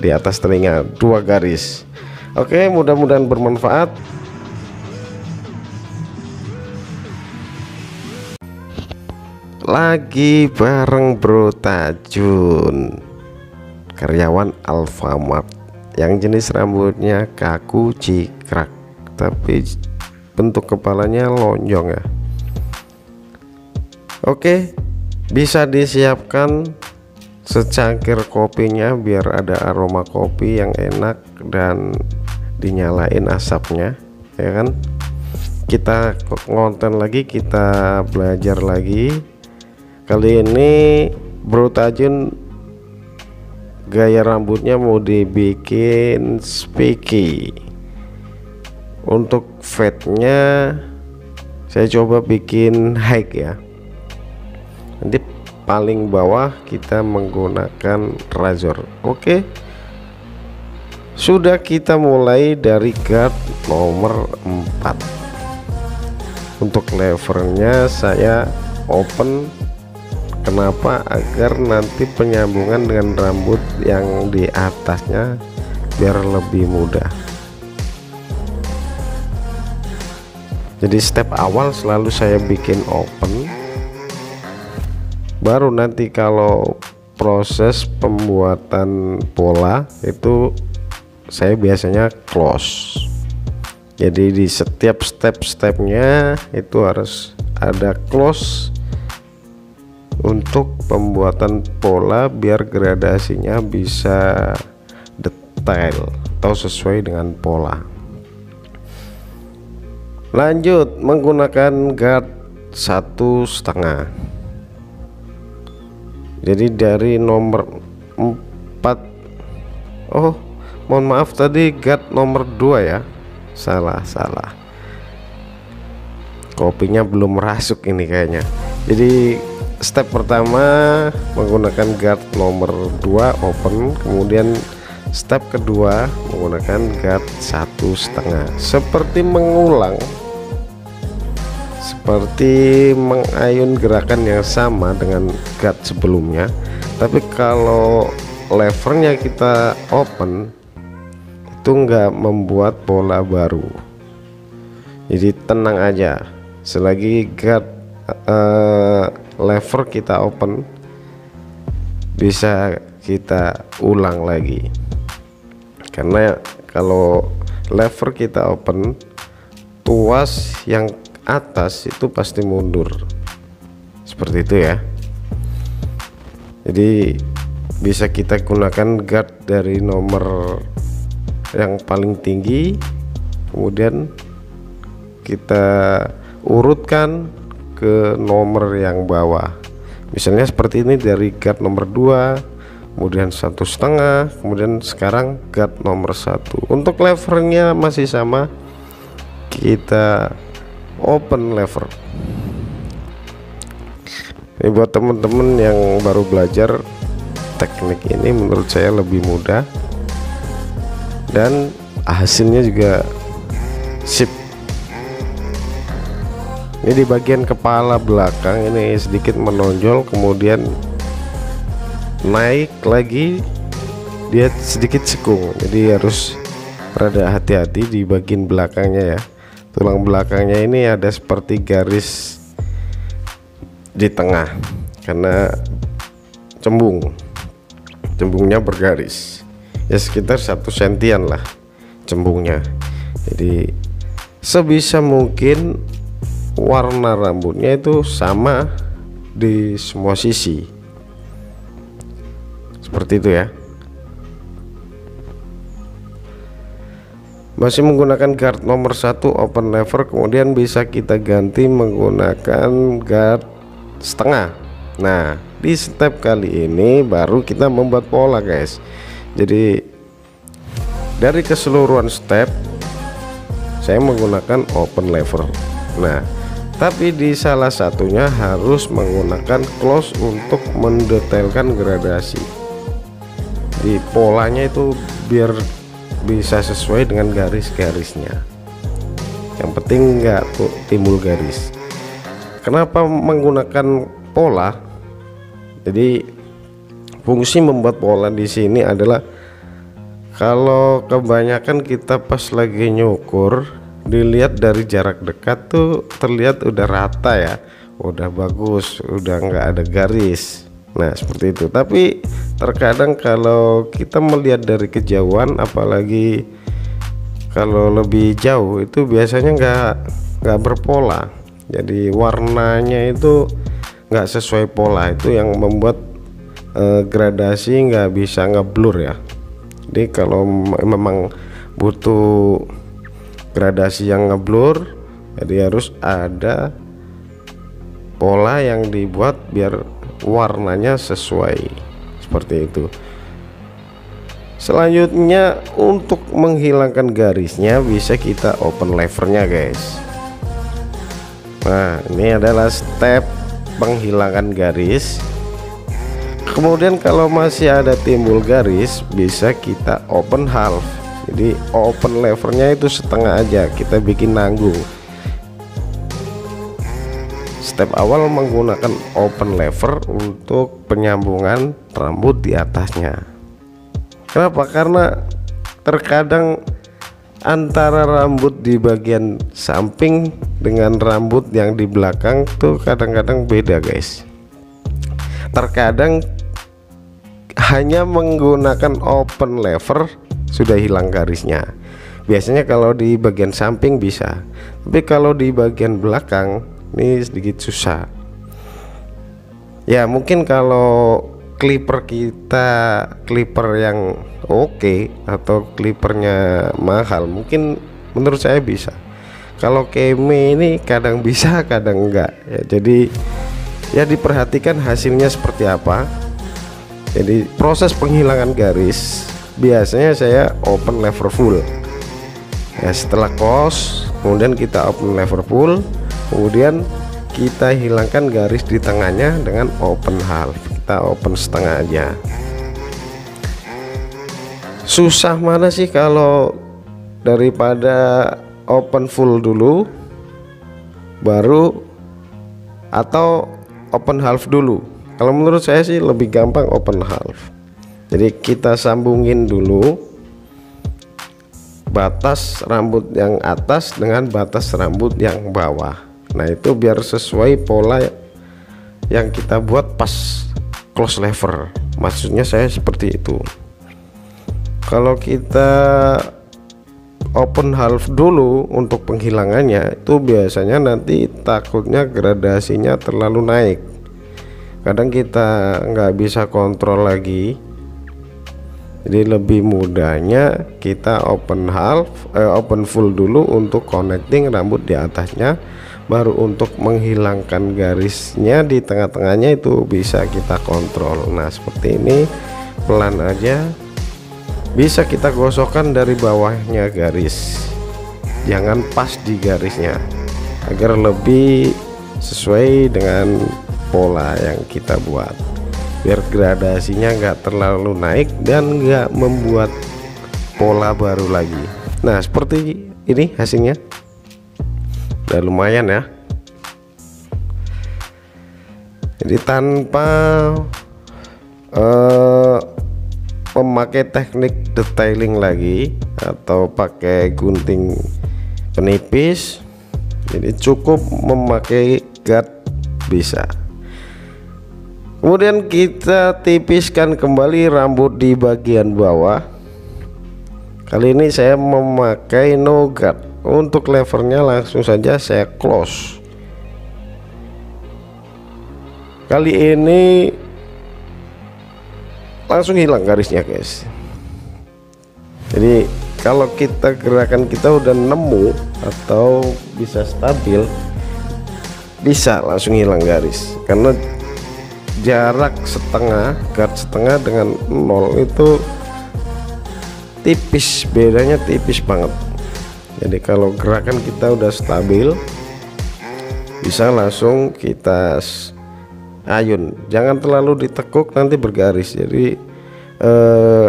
di atas telinga 2 garis. Oke, mudah-mudahan bermanfaat. Lagi bareng Bro Tajun, karyawan Alfamart, yang jenis rambutnya kaku cikrak tapi bentuk kepalanya lonjong ya. Oke, bisa disiapkan secangkir kopinya biar ada aroma kopi yang enak dan dinyalain asapnya, ya kan. Kita ngonten lagi, kita belajar lagi. Kali ini Bro Tajun gaya rambutnya mau dibikin spiky. Untuk fade-nya saya coba bikin high ya. Nanti paling bawah kita menggunakan razor. Oke, sudah, kita mulai dari guard nomor 4. Untuk levernya saya open. Kenapa? Agar nanti penyambungan dengan rambut yang di atasnya biar lebih mudah. Jadi step awal selalu saya bikin open, baru nanti kalau proses pembuatan pola itu saya biasanya close. Jadi di setiap step-stepnya itu harus ada close untuk pembuatan pola biar gradasinya bisa detail atau sesuai dengan pola. Lanjut menggunakan guard 1,5. Jadi dari nomor 4, oh mohon maaf tadi guard nomor 2 ya, salah kopinya belum merasuk ini kayaknya. Jadi step pertama menggunakan guard nomor 2 open, kemudian step kedua menggunakan guard 1,5, seperti mengulang, seperti mengayun gerakan yang sama dengan guard sebelumnya. Tapi kalau levernya kita open itu enggak membuat pola baru. Jadi tenang aja, selagi guard lever kita open bisa kita ulang lagi. Karena kalau lever kita open, tuas yang atas itu pasti mundur, seperti itu ya. Jadi bisa kita gunakan guard dari nomor yang paling tinggi, kemudian kita urutkan ke nomor yang bawah. Misalnya seperti ini, dari guard nomor 2, kemudian 1,5, kemudian sekarang guard nomor 1. Untuk levernya masih sama, kita open lever. Ini buat teman-teman yang baru belajar, teknik ini menurut saya lebih mudah dan hasilnya juga sip. Ini di bagian kepala belakang ini sedikit menonjol, kemudian naik lagi, dia sedikit sekung, jadi harus rada hati-hati di bagian belakangnya ya. Tulang belakangnya ini ada seperti garis di tengah karena cembungnya bergaris ya, sekitar 1 sentian lah cembungnya. Jadi sebisa mungkin warna rambutnya itu sama di semua sisi, seperti itu ya. Masih menggunakan guard nomor 1 open lever, kemudian bisa kita ganti menggunakan guard setengah. Nah, di step kali ini baru kita membuat pola guys. Jadi dari keseluruhan step saya menggunakan open lever. Nah, tapi di salah satunya harus menggunakan close untuk mendetailkan gradasi. Di polanya itu biar bisa sesuai dengan garis-garisnya. Yang penting nggak timbul garis. Kenapa menggunakan pola? Jadi fungsi membuat pola di sini adalah kalau kebanyakan kita pas lagi nyukur dilihat dari jarak dekat tuh terlihat udah rata ya, udah bagus, udah nggak ada garis. Nah seperti itu. Tapi terkadang kalau kita melihat dari kejauhan, apalagi kalau lebih jauh, itu biasanya nggak berpola. Jadi warnanya itu nggak sesuai pola, itu yang membuat gradasi nggak bisa ngeblur ya. Jadi kalau memang butuh gradasi yang ngeblur, jadi harus ada pola yang dibuat biar warnanya sesuai, seperti itu. Selanjutnya untuk menghilangkan garisnya bisa kita open levernya guys. Nah ini adalah step penghilangkan garis. Kemudian kalau masih ada timbul garis bisa kita open half. Jadi open levernya itu setengah aja, kita bikin nanggung. Step awal menggunakan open lever untuk penyambungan rambut di atasnya. Kenapa? Karena terkadang antara rambut di bagian samping dengan rambut yang di belakang tuh kadang-kadang beda guys. Terkadang hanya menggunakan open lever sudah hilang garisnya. Biasanya kalau di bagian samping bisa, tapi kalau di bagian belakang ini sedikit susah. Ya mungkin kalau clipper kita clipper yang oke atau clippernya mahal, mungkin menurut saya bisa. Kalau Keme ini kadang bisa kadang enggak ya, jadi ya diperhatikan hasilnya seperti apa. Jadi proses penghilangan garis biasanya saya open lever full ya, setelah close kemudian kita open lever full, kemudian kita hilangkan garis di tengahnya dengan open half, kita open setengah aja. Susah mana sih kalau daripada open full dulu baru atau open half dulu? Kalau menurut saya sih lebih gampang open half. Jadi kita sambungin dulu batas rambut yang atas dengan batas rambut yang bawah. Nah itu biar sesuai pola yang kita buat pas close lever. Maksudnya saya seperti itu. Kalau kita open half dulu untuk penghilangannya, itu biasanya nanti takutnya gradasinya terlalu naik. Kadang kita nggak bisa kontrol lagi. Jadi lebih mudahnya kita open half, open full dulu untuk connecting rambut di atasnya, baru untuk menghilangkan garisnya di tengah-tengahnya itu bisa kita kontrol. Nah seperti ini pelan aja, bisa kita gosokkan dari bawahnya garis, jangan pas di garisnya agar lebih sesuai dengan pola yang kita buat, biar gradasinya nggak terlalu naik dan nggak membuat pola baru lagi. Nah seperti ini hasilnya udah lumayan ya. Jadi tanpa memakai teknik detailing lagi atau pakai gunting penipis, jadi cukup memakai guard bisa. Kemudian kita tipiskan kembali rambut di bagian bawah. Kali ini saya memakai no guard. Untuk levernya langsung saja saya close. Kali ini langsung hilang garisnya guys. Jadi kalau kita gerakan kita udah nemu atau bisa stabil, bisa langsung hilang garis, karena jarak setengah, guard setengah dengan 0 itu tipis, bedanya tipis banget. Jadi kalau gerakan kita udah stabil, bisa langsung kita ayun, jangan terlalu ditekuk nanti bergaris. Jadi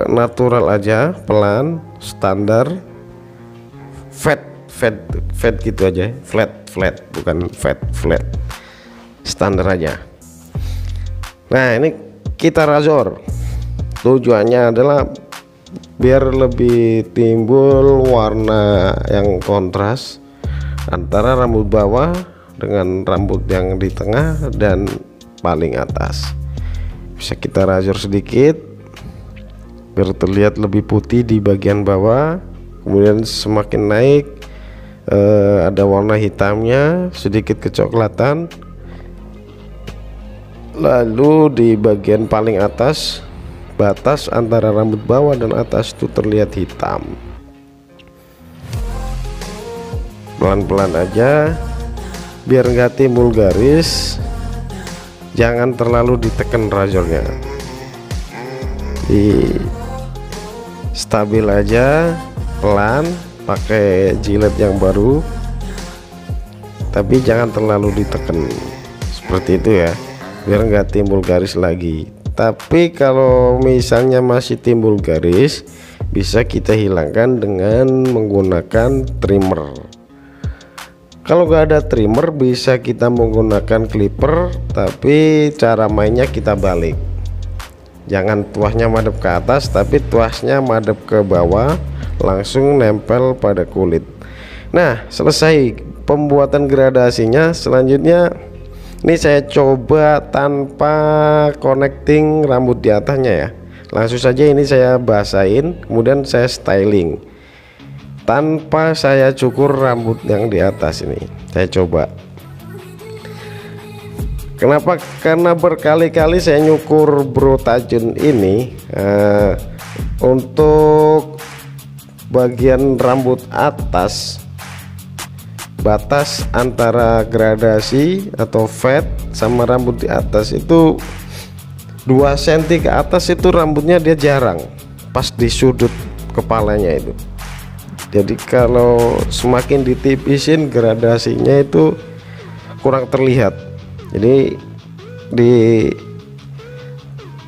natural aja, pelan, standar, fat gitu aja, flat bukan fat, standar aja. Nah, ini kita razor. Tujuannya adalah biar lebih timbul warna yang kontras antara rambut bawah dengan rambut yang di tengah dan paling atas. Bisa kita razor sedikit biar terlihat lebih putih di bagian bawah, kemudian semakin naik ada warna hitamnya, sedikit kecoklatan. Lalu di bagian paling atas, batas antara rambut bawah dan atas itu terlihat hitam. Pelan-pelan aja biar nggak timbul garis. Jangan terlalu ditekan razornya, di stabil aja, pelan, pakai jilet yang baru, tapi jangan terlalu ditekan seperti itu ya, biar nggak timbul garis lagi. Tapi kalau misalnya masih timbul garis, bisa kita hilangkan dengan menggunakan trimmer. Kalau nggak ada trimmer, bisa kita menggunakan clipper, tapi cara mainnya kita balik. Jangan tuasnya madep ke atas, tapi tuasnya madep ke bawah, langsung nempel pada kulit. Nah, selesai pembuatan gradasinya. Selanjutnya ini saya coba tanpa connecting rambut di atasnya ya, langsung saja ini saya basahin, kemudian saya styling tanpa saya cukur rambut yang di atas. Ini saya coba. Kenapa? Karena berkali-kali saya nyukur brotajun ini untuk bagian rambut atas, batas antara gradasi atau fade sama rambut di atas itu 2 cm ke atas, itu rambutnya dia jarang pas di sudut kepalanya itu. Jadi kalau semakin ditipisin gradasinya itu kurang terlihat. Jadi di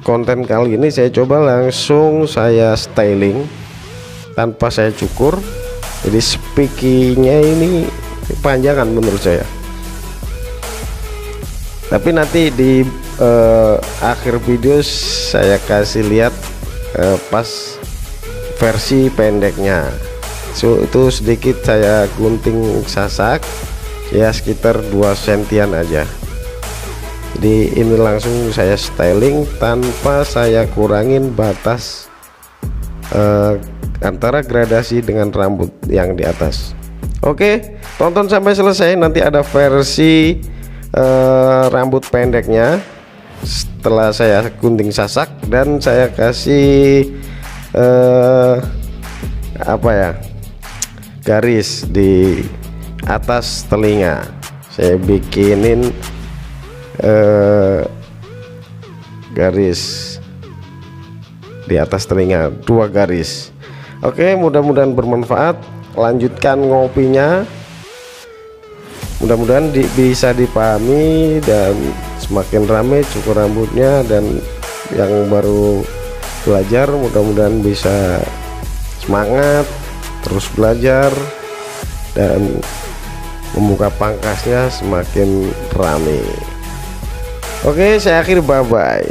konten kali ini saya coba langsung saya styling tanpa saya cukur. Jadi spikinya ini panjangan menurut saya. Tapi nanti di akhir video saya kasih lihat pas versi pendeknya. So, itu sedikit saya gunting sasak ya, sekitar 2 sentian aja. Jadi ini langsung saya styling tanpa saya kurangin batas antara gradasi dengan rambut yang di atas. Oke, tonton sampai selesai. Nanti ada versi rambut pendeknya setelah saya gunting sasak, dan saya kasih apa ya, garis di atas telinga. Saya bikinin garis di atas telinga, 2 garis. Oke, mudah-mudahan bermanfaat. Lanjutkan ngopinya, mudah-mudahan bisa dipahami dan semakin ramai cukur rambutnya. Dan yang baru belajar mudah-mudahan bisa semangat terus belajar dan membuka pangkasnya semakin ramai. Oke, saya akhiri, bye bye.